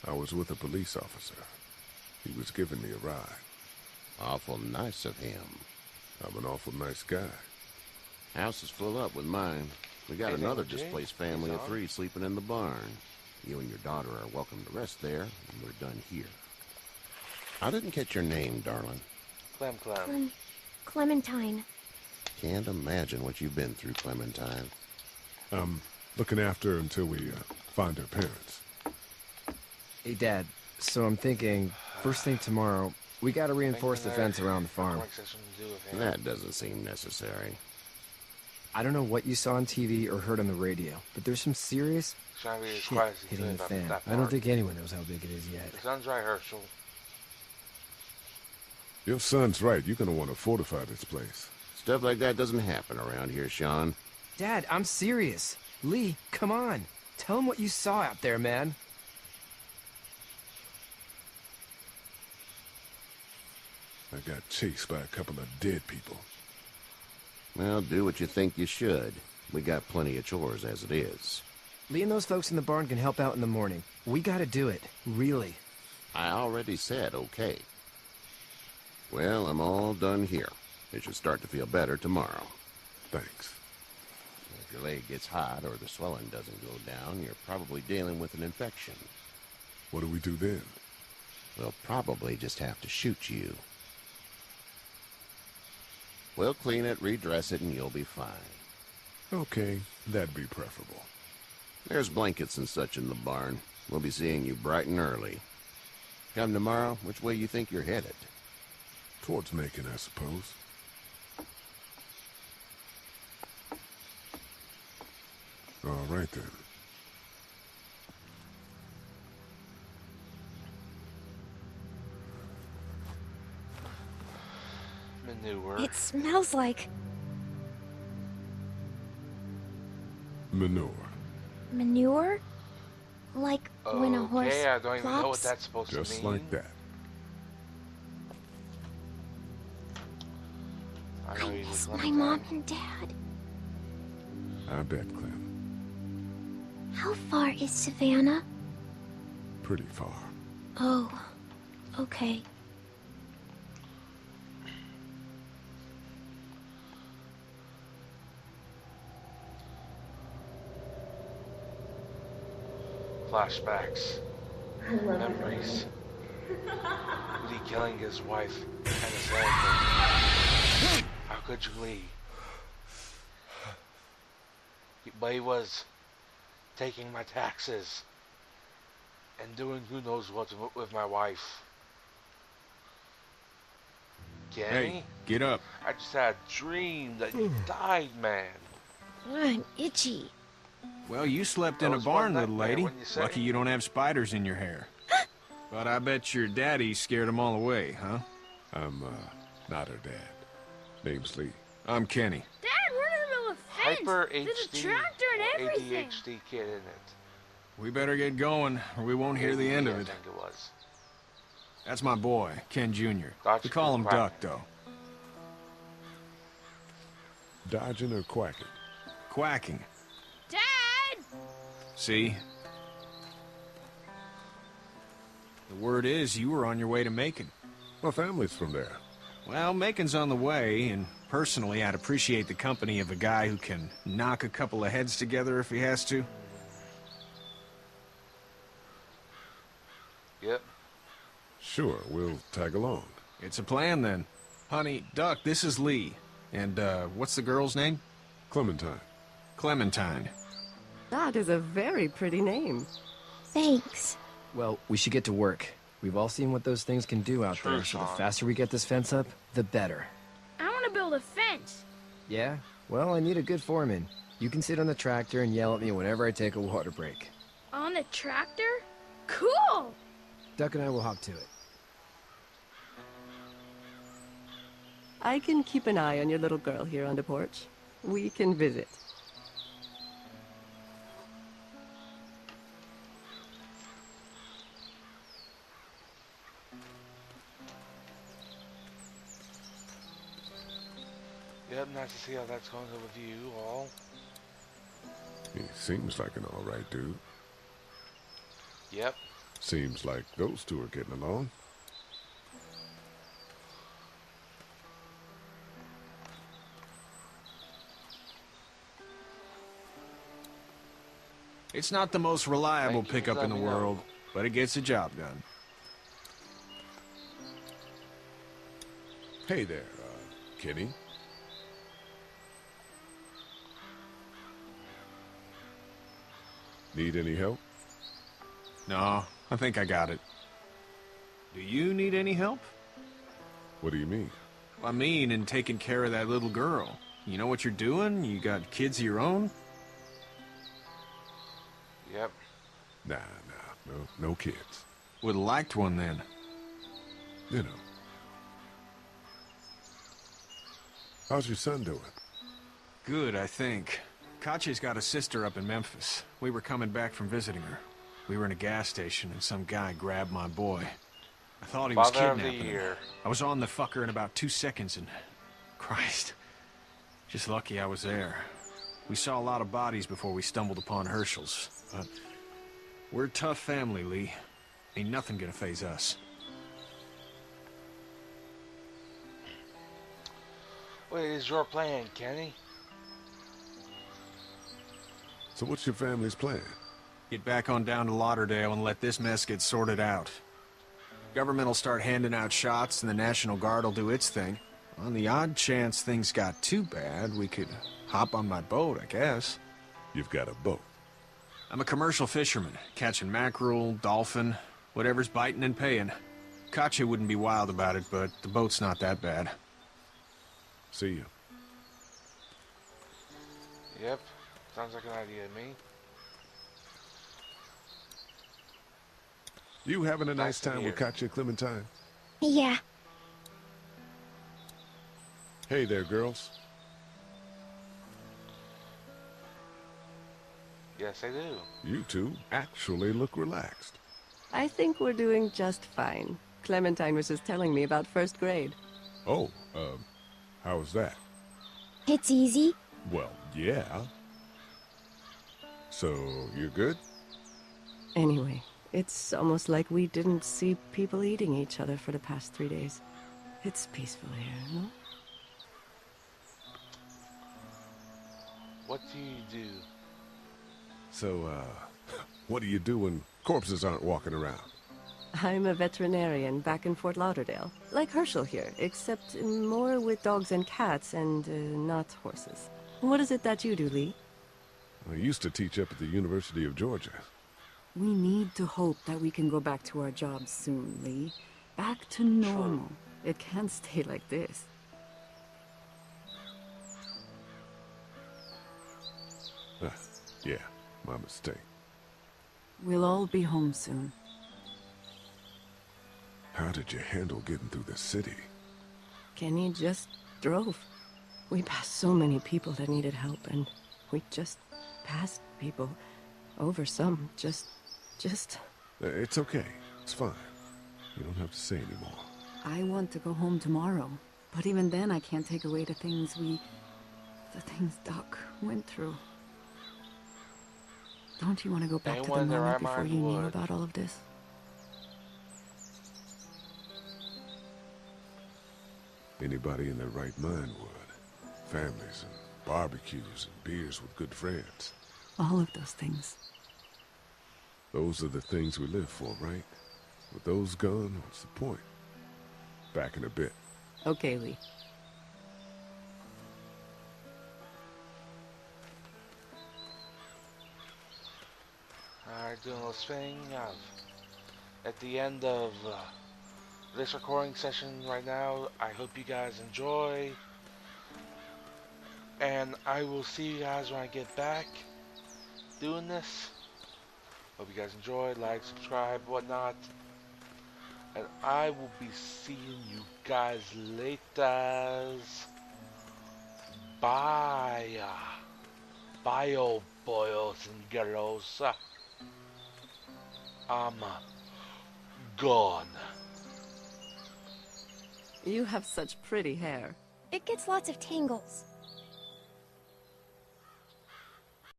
I was with a police officer. He was giving me a ride. Awful nice of him. I'm an awful nice guy. House is full up with mine. We got another displaced family of 3 sleeping in the barn. You and your daughter are welcome to rest there, and we're done here. I didn't catch your name, darling. Clementine. Can't imagine what you've been through, Clementine. I'm looking after her until we find her parents. Hey, Dad. So I'm thinking, first thing tomorrow, we gotta reinforce the fence around the farm. That doesn't seem necessary. I don't know what you saw on TV or heard on the radio, but there's some serious shit hitting the fan. I don't think anyone knows how big it is yet. The sun's right, Herschel. Your son's right. You're gonna want to fortify this place. Stuff like that doesn't happen around here, Sean. Dad, I'm serious. Lee, come on. Tell him what you saw out there, man. I got chased by a couple of dead people. Well, do what you think you should. We got plenty of chores as it is. Lee and those folks in the barn can help out in the morning. We gotta do it. Really. I already said okay. Well, I'm all done here. It should start to feel better tomorrow. Thanks. If your leg gets hot or the swelling doesn't go down, you're probably dealing with an infection. What do we do then? We'll probably just have to shoot you. We'll clean it, redress it, and you'll be fine. Okay, that'd be preferable. There's blankets and such in the barn. We'll be seeing you bright and early. Come tomorrow, which way you think you're headed? Towards Macon, I suppose. All right, then. Manure. It smells like Manure. manure? Like when a horse Okay, I don't even know what flops? that's supposed to Just mean. like that. I I know you miss just my let me mom down. and dad. I bet, Clem. How far is Savannah? Pretty far. Oh, okay. Flashbacks. Memories. Lee killing his wife and his husband. How could you, Lee? But he was taking my taxes and doing who knows what with my wife. Kenny? Hey, get up. I just had a dream that you died, man. I'm itchy. Well, you slept in That a was barn, one little nightmare, lady. wouldn't you say? Lucky you don't have spiders in your hair. But I bet your daddy scared them all away, huh? I'm, not her dad. Name's Lee. I'm Kenny. Dad, we're in the middle of a fence. Hyper There's a HD tractor and or everything. ADHD kid in it. We better get going, or we won't hear the end of I it. think it was. That's my boy, Ken Jr. Dodge We call him quack. Duck, though. Dodging or quacking? Quacking. Dad! See? The word is you were on your way to Macon. My family's from there. Well, Macon's on the way, and personally, I'd appreciate the company of a guy who can knock a couple of heads together if he has to. Yep. Sure, we'll tag along. It's a plan, then. Honey, Duck, this is Lee. And, what's the girl's name? Clementine. Clementine. That is a very pretty name. Thanks. Well, we should get to work. We've all seen what those things can do out True, there, so the Sean. faster we get this fence up, the better. I want to build a fence. Yeah? Well, I need a good foreman. You can sit on the tractor and yell at me whenever I take a water break. On the tractor? Cool! Duck and I will hop to it. I can keep an eye on your little girl here on the porch. We can visit. Yep, nice to see how that's going with you all. He seems like an alright dude. Yep. Seems like those two are getting along. It's not the most reliable Thank you for pickup in the letting me know. world, but it gets the job done. Hey there, Kenny. Need any help? No, I think I got it. Do you need any help? What do you mean? I mean, in taking care of that little girl. You know what you're doing? You got kids of your own? Yep. Nah, no kids. Would've liked one then. You know. How's your son doing? Good, I think. Katjaa's got a sister up in Memphis. We were coming back from visiting her. We were in a gas station and some guy grabbed my boy. I thought he was Father of the kidnapping him. year. I was on the fucker in about 2 seconds and... Christ. Just lucky I was there. We saw a lot of bodies before we stumbled upon Hershel's. But we're a tough family, Lee. Ain't nothing gonna faze us. What is your plan, Kenny? So what's your family's plan? Get back on down to Lauderdale and let this mess get sorted out. Government will start handing out shots and the National Guard will do its thing. On the odd chance things got too bad, we could hop on my boat, I guess. You've got a boat. I'm a commercial fisherman, catching mackerel, dolphin, whatever's biting and paying. Katjaa wouldn't be wild about it, but the boat's not that bad. See you. Yep. Sounds like an idea to me. You having a Nice nice to time with hear. Katjaa, Clementine? Yeah. Hey there, girls. Yes, I do. You two actually look relaxed. I think we're doing just fine. Clementine was just telling me about first grade. Oh, how was that? It's easy. Well, yeah. So, you're good? Anyway, it's almost like we didn't see people eating each other for the past 3 days. It's peaceful here, no? What do you do? So, what do you do when corpses aren't walking around? I'm a veterinarian back in Fort Lauderdale. Like Herschel here, except more with dogs and cats and not horses. What is it that you do, Lee? I used to teach up at the University of Georgia. We need to hope that we can go back to our jobs soon, Lee. Back to normal. It can't stay like this. Yeah, my mistake. We'll all be home soon. How did you handle getting through the city? Kenny just drove. We passed so many people that needed help, and we just passed people. Over some, just... It's okay. It's fine. You don't have to say anymore. I want to go home tomorrow. But even then, I can't take away the things Doc went through. Don't you want to go back to the Anyone in their moment right before mind you knew would. about all of this? Anybody in their right mind would. Families and barbecues and beers with good friends. All of those things. Those are the things we live for, right? With those gone, what's the point? Back in a bit. Okay, Lee. Alright, doing this thing. At the end of this recording session right now, I hope you guys enjoy. And I will see you guys when I get back doing this. Hope you guys enjoyed, like, subscribe, whatnot. And I will be seeing you guys later. Bye. Bye, old boys and girls. I'm gone. You have such pretty hair. It gets lots of tangles.